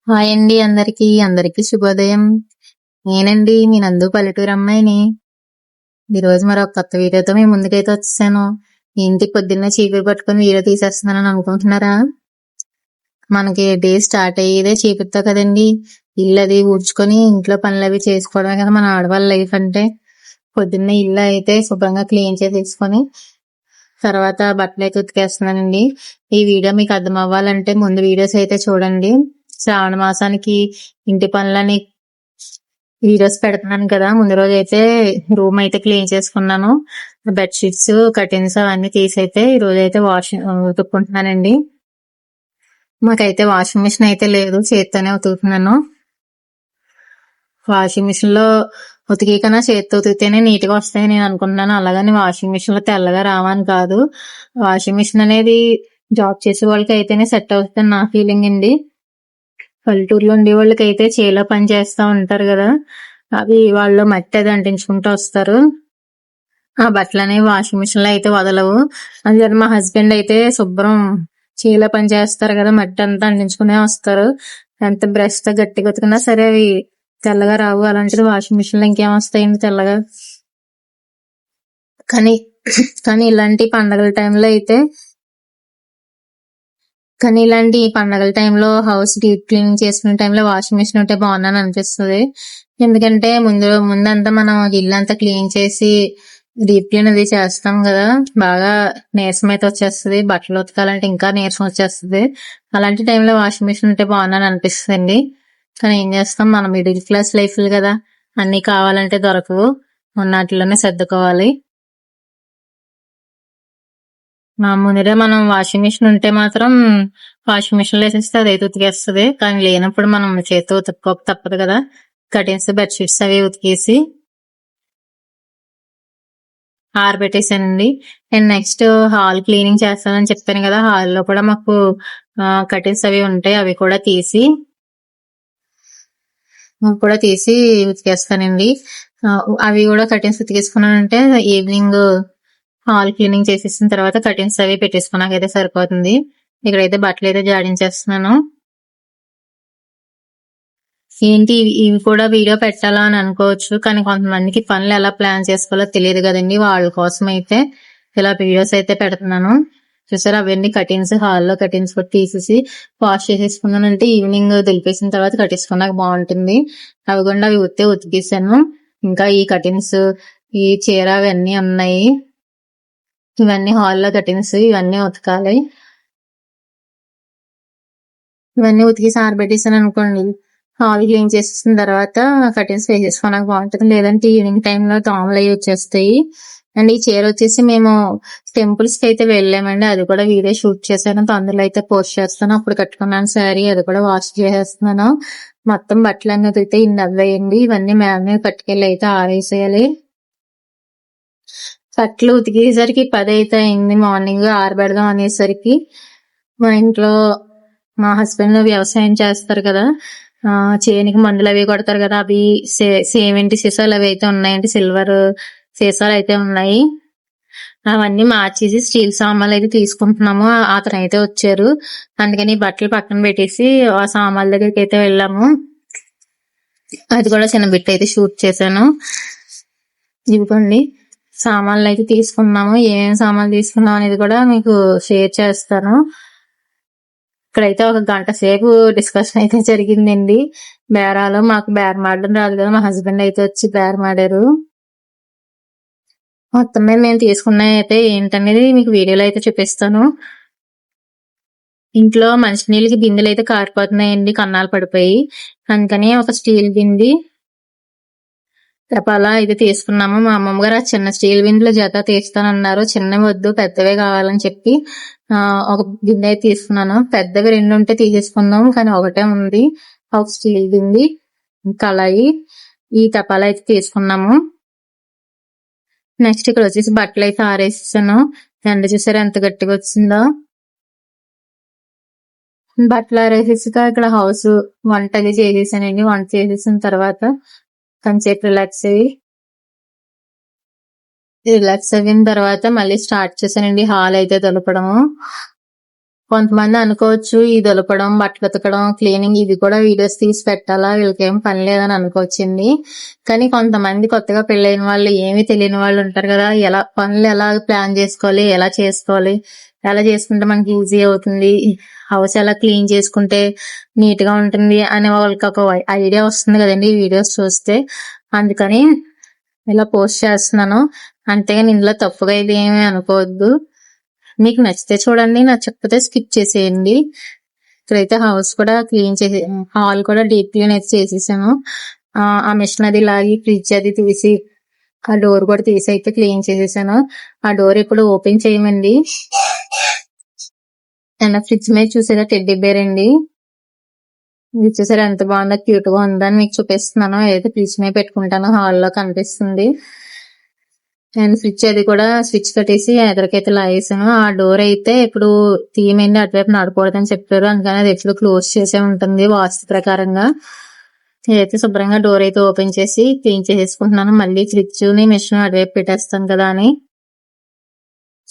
Hi అండి అందరికీ శుభోదయం. నేనండి మీ నందు పల్లెటూరు అమ్మాయిని. ఈరోజు మరొక కొత్త వీడియోతో మీ ముందుకైతే వచ్చేసాను. ఏంటి పొద్దున్నే చీపురు పట్టుకొని వీడియో తీసేస్తున్నానని అనుకుంటున్నారా? మనకి డే స్టార్ట్ అయ్యేదే చీపురుతో కదండి. ఇల్లు అది ఊడ్చుకొని ఇంట్లో పనులు అవి చేసుకోవడమే కదా మన ఆడవాళ్ళ లైఫ్ అంటే. పొద్దున్నే ఇల్లు అయితే శుభ్రంగా క్లీన్ చేసేసుకొని తర్వాత బట్టలు అయితే ఉతికేస్తున్నానండి. ఈ వీడియో మీకు అర్థం అవ్వాలంటే ముందు వీడియోస్ అయితే చూడండి. శ్రావణ మాసానికి ఇంటి పనులని వీడియోస్ పెడుతున్నాను కదా. ముందు రోజు అయితే రూమ్ అయితే క్లీన్ చేసుకున్నాను. బెడ్షీట్స్ కర్టెన్స్ అవన్నీ తీసి అయితే ఈ రోజు అయితే ఉతుక్కుంటున్నానండి. మాకైతే వాషింగ్ మిషన్ అయితే లేదు, చేత్తోనే ఉతుకుతున్నాను. వాషింగ్ మిషన్ లో ఉతికి కన్నా చేతితో ఉతికితేనే నీట్ గా వస్తాయి నేను అనుకుంటున్నాను. అలాగని వాషింగ్ మిషన్ లో తెల్లగా రావని కాదు. వాషింగ్ మిషన్ అనేది జాబ్ చేసే వాళ్ళకి అయితేనే సెట్ అవుతుంది నా ఫీలింగ్ అండి. పల్లెటూరులో ఉండే వాళ్ళకి అయితే చేలో పని చేస్తా ఉంటారు కదా, అవి వాళ్ళు మట్టి అది అంటించుకుంటూ వస్తారు. ఆ బట్టలు అనేవి వాషింగ్ మిషన్ లో అయితే వదలవు. అందుకని మా హస్బెండ్ అయితే శుభ్రం చేలో పని చేస్తారు కదా, మట్టి అంతా అంటించుకునే వస్తారు. ఎంత బ్రష్ తో గట్టిగా ఉతికినా సరే అవి తెల్లగా రావు. అలాంటిది వాషింగ్ మిషన్ లో ఇంకేం వస్తాయండి తెల్లగా. కానీ కానీ ఇలాంటి పండగల టైంలో అయితే ఇలాంటి పండగల టైంలో హౌస్ డీప్ క్లీనింగ్ చేసుకునే టైంలో వాషింగ్ మిషన్ ఉంటే బాగుందని అనిపిస్తుంది. ఎందుకంటే ముందంతా మనం ఇల్లంతా క్లీన్ చేసి డీప్ క్లీన్ అది చేస్తాం కదా, బాగా నీరసం అయితే వచ్చేస్తుంది. బట్టలు ఉతకాలంటే ఇంకా నీరసం వచ్చేస్తుంది. అలాంటి టైంలో వాషింగ్ మిషన్ ఉంటే బాగుందని అనిపిస్తుంది. కానీ ఏం చేస్తాం, మనం మిడిల్ క్లాస్ లైఫ్ కదా, అన్ని కావాలంటే దొరకవు, ఉన్నట్లోనే సర్దుకోవాలి. ముందరే మనం వాషింగ్ మిషన్ ఉంటే మాత్రం వాషింగ్ మిషన్ లో వేసేస్తే అది అయితే ఉతికేస్తుంది. కానీ లేనప్పుడు మనం చేతితో ఉతుక్కోక తప్పదు కదా. కర్టెన్స్ బెడ్షీట్స్ అవి ఉతికేసి ఆరబెట్టేసానండి. అండ్ నెక్స్ట్ హాల్ క్లీనింగ్ చేస్తానని చెప్పాను కదా, హాల్లో కూడా మాకు కర్టెన్స్ అవి ఉంటాయి. అవి కూడా తీసి ఉతికేస్తానండి. అవి కూడా కర్టెన్స్ ఉతికేసుకున్నానంటే ఈవినింగ్ హాల్ క్లీనింగ్ చేసేసిన తర్వాత కర్టెన్స్ అవి పెట్టేసుకున్నాకైతే సరిపోతుంది. ఇక్కడైతే బట్టలు అయితే జాడించేస్తున్నాను. ఏంటి ఇవి కూడా వీడియో పెట్టాలా అని అనుకోవచ్చు, కానీ కొంతమందికి పనులు ఎలా ప్లాన్ చేసుకోవాలో తెలియదు కదండి. వాళ్ళ కోసం అయితే ఇలా వీడియోస్ అయితే పెడుతున్నాను. చూసారా, అవన్నీ కటిన్స్, హాల్లో కటిన్స్ కూడా తీసేసి వాష్ చేసేసుకున్నానంటే ఈవినింగ్ దులిపేసిన తర్వాత కట్టేసుకున్నాక బాగుంటుంది. అవి కూడా అవి ఉతికేసాను. ఇంకా ఈ కటిన్స్, ఈ చీర అవన్నీ ఉన్నాయి. ఇవన్నీ హాల్లో కటిన్స్, ఇవన్నీ ఉతకాలి. ఇవన్నీ ఉతికేసి ఆరబెట్టేసాను అనుకోండి, హాల్ క్లీన్ చేసేసిన తర్వాత కర్టెన్స్ వేసేసుకోవడానికి బాగుంటుంది. లేదంటే ఈవినింగ్ టైంలో దోమలు అవి వచ్చేస్తాయి. అండ్ ఈ చీర వచ్చేసి మేము టెంపుల్స్ కి అయితే వెళ్ళామండి. అది కూడా వీడియో షూట్ చేశాను, అందులో అయితే పోస్ట్ చేస్తాను. అప్పుడు కట్టుకున్నాను శారీ, అది కూడా వాష్ చేసేస్తున్నాను. మొత్తం బట్టలన్నీ ఉతికితే ఇన్ని అవ్వేయండి. ఇవన్నీ మేమే పట్టుకెళ్ళి అయితే ఆరేసేయాలి. బట్టలు ఉతికేసరికి 10 అయితే అయింది. మార్నింగ్ ఆరబెడదాం అనేసరికి మా ఇంట్లో మా హస్బెండ్ వ్యవసాయం చేస్తారు కదా, చేనికి మందులు అవి కొడతారు కదా, అవి సేమింటి సీసాలు అవి అయితే ఉన్నాయండి, సిల్వర్ సీసాలు అయితే ఉన్నాయి. అవన్నీ మార్చేసి స్టీల్ సామాన్లు అయితే తీసుకుంటున్నాము. అతను అయితే వచ్చారు, అందుకని బట్టలు పక్కన పెట్టేసి ఆ సామాన్ల దగ్గరికి అయితే వెళ్ళాము. అది కూడా చిన్న బిట్ అయితే షూట్ చేశాను. ఇదిగోండి సామాన్లు అయితే తీసుకున్నాము. ఏమేమి సామాన్లు తీసుకున్నాం అనేది కూడా మీకు షేర్ చేస్తాను. ఇక్కడైతే ఒక గంట సేపు డిస్కషన్ అయితే జరిగిందండి. బేరాలు, మాకు బేరం ఆడడం రాదు కదా, మా హస్బెండ్ అయితే వచ్చి బేరం ఆడారు. మొత్తం మీద మేము తీసుకున్నవి అయితే ఏంటనేది మీకు వీడియోలో అయితే చూపిస్తాను. ఇంట్లో మంచినీళ్ళకి బిందెలు అయితే కారిపోతున్నాయండి, కన్నాలు పడిపోయి. అందుకని ఒక స్టీల్ బింది తపాలా అయితే తీసుకున్నాము. మా అమ్మమ్మ గారు ఆ చిన్న స్టీల్ బిందెలో జత తీస్తానన్నారు. చిన్నవి వద్దు, పెద్దవే కావాలని చెప్పి ఒక బిందె అయితే తీసుకున్నాను. పెద్దవి 2 ఉంటే తీసేసుకుందాం, కానీ ఒకటే ఉంది. ఒక స్టీల్ బింది, కళాయి, ఈ తపాలా అయితే తీసుకున్నాము. నెక్స్ట్ ఇక్కడ వచ్చేసి బట్టలు అయితే ఆరేసాను. ఎండ చూసారా ఎంత గట్టిగా వచ్చిందో. బట్టలు ఆరేసేసాక ఇక్కడ హౌస్ వంట అది చేసేసానండి. వంట చేసేసిన తర్వాత కొంచెంసేపు రిలాక్స్ అయిన తర్వాత మళ్ళీ స్టార్ట్ చేశానండి హాల్ అయితే దులపడము. కొంతమంది అనుకోవచ్చు ఈ దులపడం, బట్టలు ఉతకడం, క్లీనింగ్ ఇది కూడా వీడియోస్ తీసి పెట్టాలా, వీళ్ళకేం పని లేదని అనుకోవచ్చండి. కానీ కొంతమంది కొత్తగా పెళ్ళైన వాళ్ళు, ఏమీ తెలియని వాళ్ళు ఉంటారు కదా, పనులు ఎలా ప్లాన్ చేసుకోవాలి, ఎలా చేసుకోవాలి, ఎలా చేసుకుంటే మనకి ఈజీ అవుతుంది, హౌస్ ఎలా క్లీన్ చేసుకుంటే నీట్ గా ఉంటుంది అనే వాళ్ళకి ఒక ఐడియా వస్తుంది కదండి ఈ వీడియోస్ చూస్తే. అందుకని ఇలా పోస్ట్ చేస్తున్నాను. అంతేగాని ఇందులో తప్పుగా ఇది ఏమీ అనుకోవద్దు. మీకు నచ్చితే చూడండి, నచ్చకపోతే స్కిప్ చేసేయండి. ఇక్కడైతే హౌస్ కూడా క్లీన్ చేసి, హాల్ కూడా డీప్ క్లీన్ అయితే చేసేసాను. ఆ మిషన్ అది లాగి ఫ్రిడ్జ్ అది తీసి, ఆ డోర్ కూడా తీసి అయితే క్లీన్ చేసేసాను. ఆ డోర్ ఇప్పుడు ఓపెన్ చేయమండి. అండ్ ఫ్రిడ్జ్ మీద చూసారా టెడ్డీ బేర్ అండి, ఇది చూసారా ఎంత బాగుందో, క్యూట్ గా ఉందని మీకు చూపిస్తున్నాను. ఏదైతే ఫ్రిడ్జ్ మీద పెట్టుకుంటాను, హాల్లో కనిపిస్తుంది. అండ్ స్విచ్ అది కూడా స్విచ్ కట్టేసి ఎదరికైతే లాగేసాను. ఆ డోర్ అయితే ఇప్పుడు తీయమండి, అటువైపు నడకూడదని చెప్పారు, అందుకని అది ఎప్పుడు క్లోజ్ చేసే ఉంటుంది వాస్తు ప్రకారంగా. నేనైతే శుభ్రంగా డోర్ అయితే ఓపెన్ చేసి క్లీన్ చేసేసుకుంటున్నాను. మళ్ళీ ఫ్రిడ్జ్ ని మిషన్ అటువైపు పెట్టేస్తాను కదా అని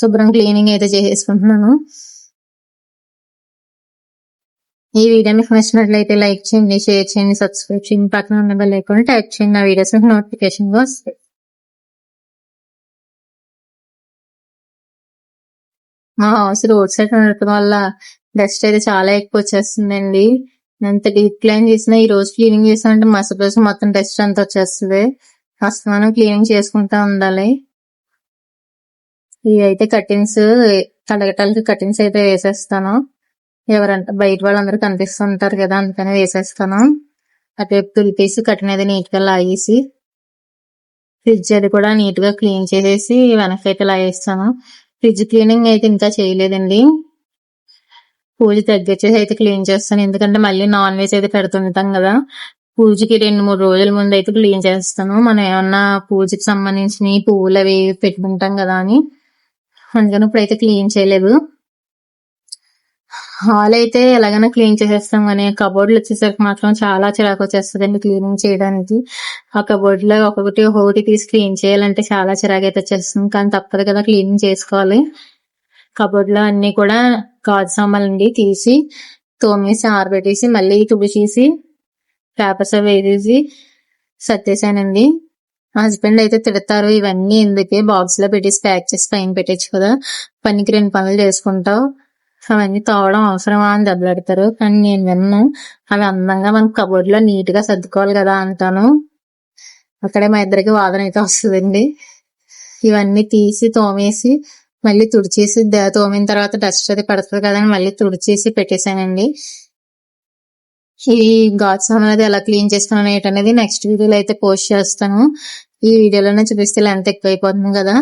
శుభ్రం క్లీనింగ్ అయితే చేసేసుకుంటున్నాను. ఈ వీడియో మీకు నచ్చినట్లయితే లైక్ చేయండి, షేర్ చేయండి, సబ్స్క్రైబ్ చేయండి, పక్కన ఉన్న బెల్ ఐకాన్ టైప్ చేయండి. నా వీడియోస్ మీకు నోటిఫికేషన్ గా వస్తాయి. మా హౌస్ రోడ్ సైడ్ ఉండటం వల్ల డస్ట్ అయితే చాలా ఎక్కువ వచ్చేస్తుందండి. ఎంత డీప్ క్లీన్ చేసినా, ఈ రోజు క్లీనింగ్ చేసినా మరుసటి రోజు మొత్తం డస్ట్ అంతా వచ్చేస్తుంది. మనం క్లీనింగ్ చేసుకుంటా ఉండాలి. ఇవి అయితే కటిన్స్, కడగటాలకి కటిన్స్ అయితే వేసేస్తాను. ఎవరంటే బయట వాళ్ళందరూ కనిపిస్తుంటారు కదా, అందుకని వేసేస్తాను. అటువైపు తులిపేసి కటిన్ అది నీట్ గా లాగేసి, ఫ్రిడ్జ్ అది కూడా నీట్ గా క్లీన్ చేసేసి వెనకైతే లాగేస్తాను. ఫ్రిడ్జ్ క్లీనింగ్ అయితే ఇంకా చేయలేదండి. పూజ తగ్గించేసి అయితే క్లీన్ చేస్తాను, ఎందుకంటే మళ్ళీ నాన్ వెజ్ అయితే పెడుతుంటాం కదా. పూజకి 2-3 రోజుల ముందు అయితే క్లీన్ చేస్తాను. మనం ఏమన్నా పూజకి సంబంధించిన పువ్వులు అవి పెట్టుకుంటాం కదా అని, అందుకని ఇప్పుడైతే క్లీన్ చేయలేదు. హాల్ అయితే ఎలాగైనా క్లీన్ చేసేస్తాం, కానీ కబోర్డ్లు వచ్చేసరికి మాత్రం చాలా చిరాకు వచ్చేస్తుందండి క్లీనింగ్ చేయడానికి. ఆ కబోర్డ్ లో ఒక్కొక్కటి తీసి క్లీన్ చేయాలంటే చాలా చిరాకు అయితే వచ్చేస్తుంది, కానీ తప్పదు కదా, క్లీనింగ్ చేసుకోవాలి. కబోర్డ్ లో అన్ని కూడా గాజు సామాన్లండి, తీసి తోమేసి ఆరబెట్టేసి మళ్ళీ తుడిచేసి పేపర్స్ అవి వేసేసి సర్దేశానండి. హస్బెండ్ అయితే తిడతారు, ఇవన్నీ ఎందుకే బాక్స్ లో పెట్టేసి ప్యాక్ చేసి పైన పెట్టచ్చు కదా, పనికి 2 పనులు చేసుకుంటావు, అవన్నీ తోవడం అవసరమా అని దెబ్బలాడతారు. కానీ నేను విన్ను. అవి అందంగా మనం కబోర్డ్ లో నీట్ గా సర్దుకోవాలి కదా అంటాను. అక్కడే మా ఇద్దరికి వాదన అయితే వస్తుందండి. ఇవన్నీ తీసి తోమేసి మళ్ళీ తుడిచేసి, తోమిన తర్వాత డస్ట్ అది పడుతుంది కదా అని మళ్ళీ తుడిచేసి పెట్టేశానండి. ఈ గాజు సామాన్ అనేది ఎలా క్లీన్ చేసుకున్నాను ఏంటనేది నెక్స్ట్ వీడియోలో అయితే పోస్ట్ చేస్తాను. ఈ వీడియోలోనే చూపిస్తే లెంత్ ఎక్కువైపోతుంది కదా.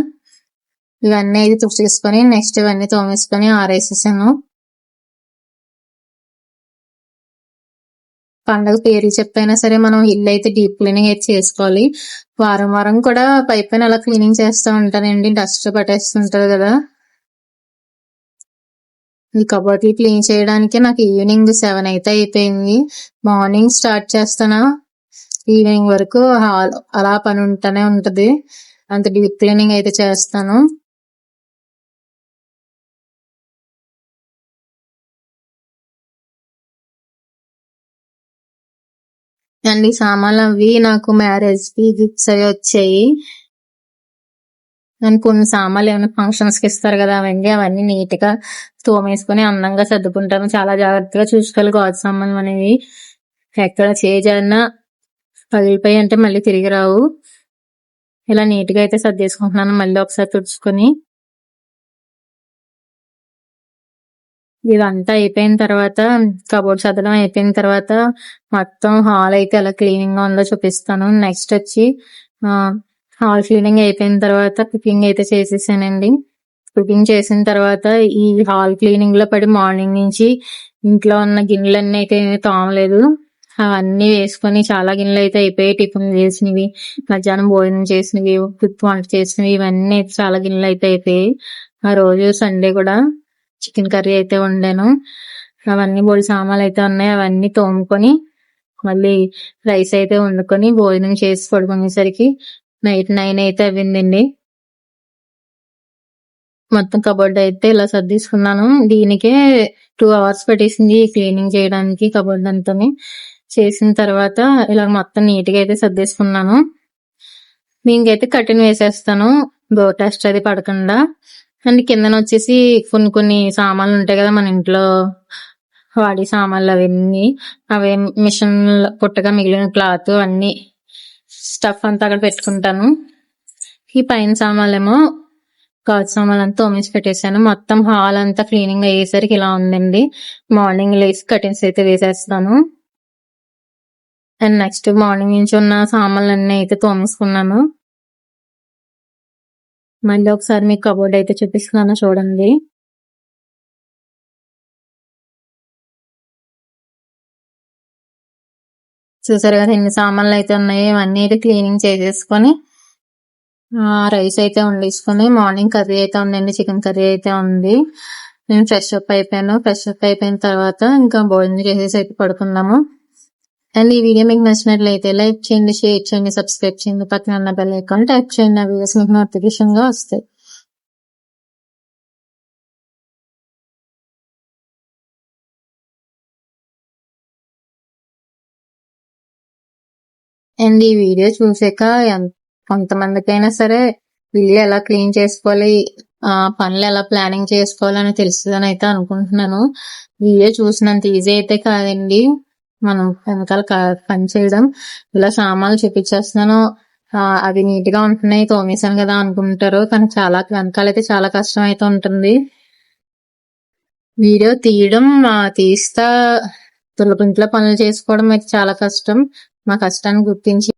ఇవన్నీ అయితే తుడిచేసుకొని నెక్స్ట్ ఇవన్నీ తోమేసుకొని ఆరేసేసాను. పండగ పేర్లు చెప్పైనా సరే మనం ఇల్లు అయితే డీప్ క్లీనింగ్ అయితే చేసుకోవాలి. వారం కూడా పైన అలా క్లీనింగ్ చేస్తూ ఉంటానండి, డస్ట్ పట్టేస్తుంటది కదా. ఈ కబోర్డ్లు క్లీన్ చేయడానికి నాకు ఈవినింగ్ 7 అయితే అయిపోయింది. మార్నింగ్ స్టార్ట్ చేస్తానా, ఈవినింగ్ వరకు అలా పని ఉంటూనే ఉంటది. అంత డీప్ క్లీనింగ్ అయితే చేస్తాను. అండ్ ఈ సామాన్లు అవి నాకు మ్యారేజ్ కి గిఫ్ట్స్ అవి వచ్చాయి. అండ్ కొన్ని సామాన్లు ఏమైనా ఫంక్షన్స్ కి ఇస్తారు కదా, అవన్నీ నీట్ గా తోమేసుకొని అందంగా సర్దుకుంటాను. చాలా జాగ్రత్తగా చూసుకోవాలి గాజు సామాన్లు అనేవి. ఎక్కడ చేజారినా పగిలిపోయి అంటే మళ్ళీ తిరిగి రావు. ఇలా నీట్ గా అయితే సర్దేసుకుంటున్నాను. మళ్ళీ ఒకసారి తుడుచుకొని ఇదంతా అయిపోయిన తర్వాత, కబోర్డ్ సర్దడం అయిపోయిన తర్వాత మొత్తం హాల్ అయితే ఎలా క్లీనింగ్ గా ఉందో చూపిస్తాను. నెక్స్ట్ వచ్చి హాల్ క్లీనింగ్ అయిపోయిన తర్వాత కుకింగ్ అయితే చేసేసానండి. కుకింగ్ చేసిన తర్వాత ఈ హాల్ క్లీనింగ్ లో పడి మార్నింగ్ నుంచి ఇంట్లో ఉన్న గిన్నెలన్నీ అయితే తోమలేదు. అవన్నీ వేసుకొని చాలా గిన్నెలు అయితే అయిపోయాయి. టిఫిన్ చేసినవి, మధ్యాహ్నం భోజనం చేసినవి, వంట చేసినవి, ఇవన్నీ చాలా గిన్నెలు అయితే అయిపోయాయి. ఆ రోజు సండే కూడా చికెన్ కర్రీ అయితే వండాను. అవన్నీ బోల్డ్ సామాన్లు అయితే ఉన్నాయి, అవన్నీ తోముకొని మళ్ళీ రైస్ అయితే వండుకొని భోజనం చేసి పడుకునేసరికి నైట్ 9 అయితే అవ్విందండి. మొత్తం కబోర్డ్ అయితే ఇలా సర్దేసుకున్నాను. దీనికే 2 అవర్స్ పట్టేసింది క్లీనింగ్ చేయడానికి కబోర్డ్ అంతాని. చేసిన తర్వాత ఇలా మొత్తం నీట్ గా అయితే సర్దేసుకున్నాను. దీనికైతే కర్టెన్ వేసేస్తాను డస్ట్ అది పడకుండా. అండ్ కిందన వచ్చేసి కొన్ని సామాన్లు ఉంటాయి కదా మన ఇంట్లో వాడి సామాన్లు అవే మిషన్ పుట్టగా మిగిలిన క్లాత్ అన్ని స్టఫ్ అంతా అక్కడ పెట్టుకుంటాను. ఈ పైన సామాన్లేమో గాజు సామాన్లు అంతా తోమేసి పెట్టేశాను. మొత్తం హాల్ అంతా క్లీనింగ్ అయ్యేసరికి ఇలా ఉందండి. మార్నింగ్ లేసి కర్టెన్స్ అయితే వేసేస్తాను. అండ్ నెక్స్ట్ మార్నింగ్ నుంచి ఉన్న సామాన్లు అన్ని అయితే తోమేసుకున్నాను. మళ్ళీ ఒకసారి మీకు కబోర్డ్ అయితే చూపిస్తున్నాను చూడండి. చూసారు కదా ఎన్ని సామాన్లు అయితే ఉన్నాయో. ఇవన్నీ అయితే క్లీనింగ్ చేసేసుకొని రైస్ అయితే వండేసుకొని మార్నింగ్ కర్రీ అయితే ఉందండి. చికెన్ కర్రీ అయితే ఉంది. నేను ఫ్రెష్ అప్ అయిపోయాను. ఫ్రెష్ అప్ అయిపోయిన తర్వాత ఇంకా భోజనం చేసేసి అయితే పడుకున్నాము. అండ్ ఈ వీడియో మీకు నచ్చినట్లయితే లైక్ చేయండి, షేర్ చేయండి, సబ్స్క్రైబ్ చేయండి, పక్కన ఉన్న బెల్ ఐకాన్ ట్యాప్ చేయండి. నా వీడియోస్ మీకు నోటిఫికేషన్ గా వస్తాయి. అండ్ ఈ వీడియో చూసాక కొంతమందికైనా సరే ఇల్లు ఎలా క్లీన్ చేసుకోవాలి, పనులు ఎలా ప్లానింగ్ చేసుకోవాలని తెలుస్తుందని అయితే అనుకుంటున్నాను. వీడియో చూసినంత ఈజీ అయితే కాదండి మనం వెనకాల పని చేయడం. ఇలా సామాన్లు చూపించేస్తున్నాను, అవి నీట్ గా ఉంటున్నాయి తోమేశాను కదా అనుకుంటారు, కానీ వెనకాలైతే చాలా కష్టం అయితే ఉంటుంది. వీడియో తీయడం తీస్తా ఇంట్లో పనులు చేసుకోవడం అయితే చాలా కష్టం. మా కష్టాన్ని గుర్తించి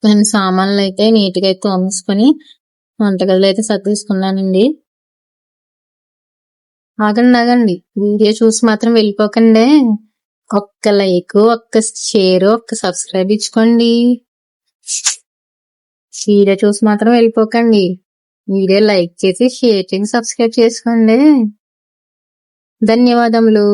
నేను సామాన్లు అయితే నీట్ గా అయితే తోమేసుకొని వంటగదిలో అయితే సర్దేసుకున్నానండి. ఆగండి వీడియో చూసి మాత్రం వెళ్ళిపోకండి. ఒక్క లైక్, ఒక్క షేర్, ఒక్క సబ్స్క్రైబ్ ఇచ్చుకోండి. వీడియో చూసి మాత్రం వెళ్ళిపోకండి. వీడియో లైక్ చేసి షేర్ చేసి సబ్స్క్రైబ్ చేసుకోండి. ధన్యవాదములు.